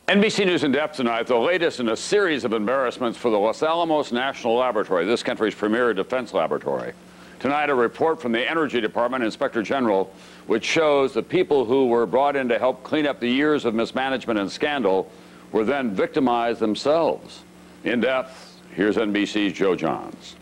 NBC News in depth tonight, the latest in a series of embarrassments for the Los Alamos National Laboratory, this country's premier defense laboratory. Tonight, a report from the Energy Department Inspector General, which shows the people who were brought in to help clean up the years of mismanagement and scandal were then victimized themselves. In depth, here's NBC's Joe Johns.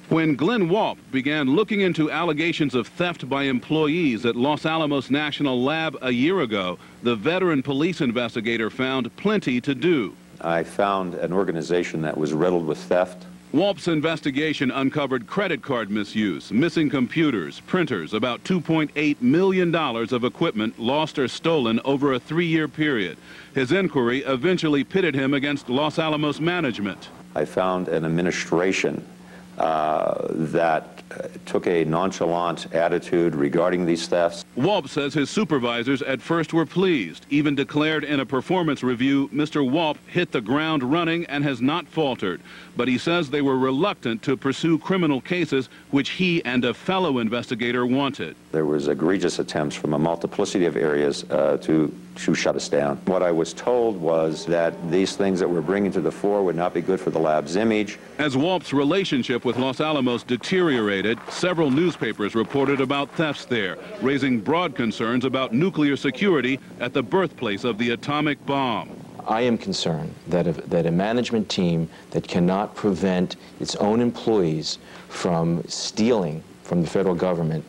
When Glenn Walp began looking into allegations of theft by employees at Los Alamos National Lab a year ago, the veteran police investigator found plenty to do. I found an organization that was riddled with theft. Walp's investigation uncovered credit card misuse, missing computers, printers, about $2.8 million of equipment lost or stolen over a 3-year period. His inquiry eventually pitted him against Los Alamos management. I found an administration that took a nonchalant attitude regarding these thefts. Walp says his supervisors at first were pleased, even declared in a performance review Mr. Walp hit the ground running and has not faltered. But he says they were reluctant to pursue criminal cases which he and a fellow investigator wanted. There was egregious attempts from a multiplicity of areas to shut us down. What I was told was that these things that we're bringing to the fore would not be good for the lab's image. As Walp's relationship with Los Alamos deteriorated, several newspapers reported about thefts there, raising broad concerns about nuclear security at the birthplace of the atomic bomb. I am concerned that a management team that cannot prevent its own employees from stealing from the federal government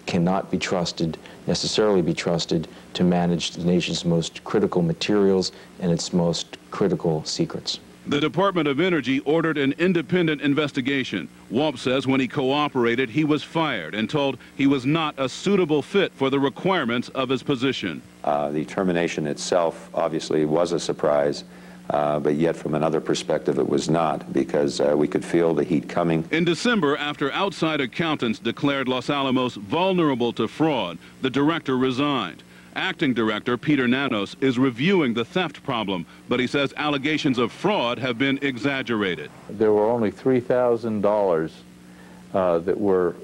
cannot be trusted, necessarily be trusted, to manage the nation's most critical materials and its most critical secrets. The Department of Energy ordered an independent investigation. Walp says when he cooperated, he was fired and told he was not a suitable fit for the requirements of his position. The termination itself obviously was a surprise, but yet from another perspective it was not, because we could feel the heat coming. In December, after outside accountants declared Los Alamos vulnerable to fraud, the director resigned. Acting Director Peter Nanos is reviewing the theft problem, but he says allegations of fraud have been exaggerated. There were only $3,000 that were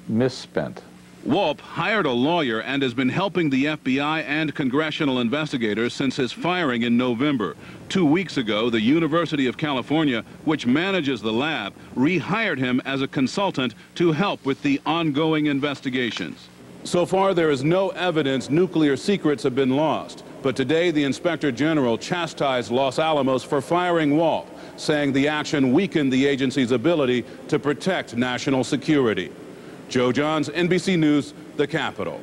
misspent. Walp hired a lawyer and has been helping the FBI and congressional investigators since his firing in November. 2 weeks ago, the University of California, which manages the lab, rehired him as a consultant to help with the ongoing investigations. So far, there is no evidence nuclear secrets have been lost. But today, the Inspector General chastised Los Alamos for firing Walp, saying the action weakened the agency's ability to protect national security. Joe Johns, NBC News, the Capitol.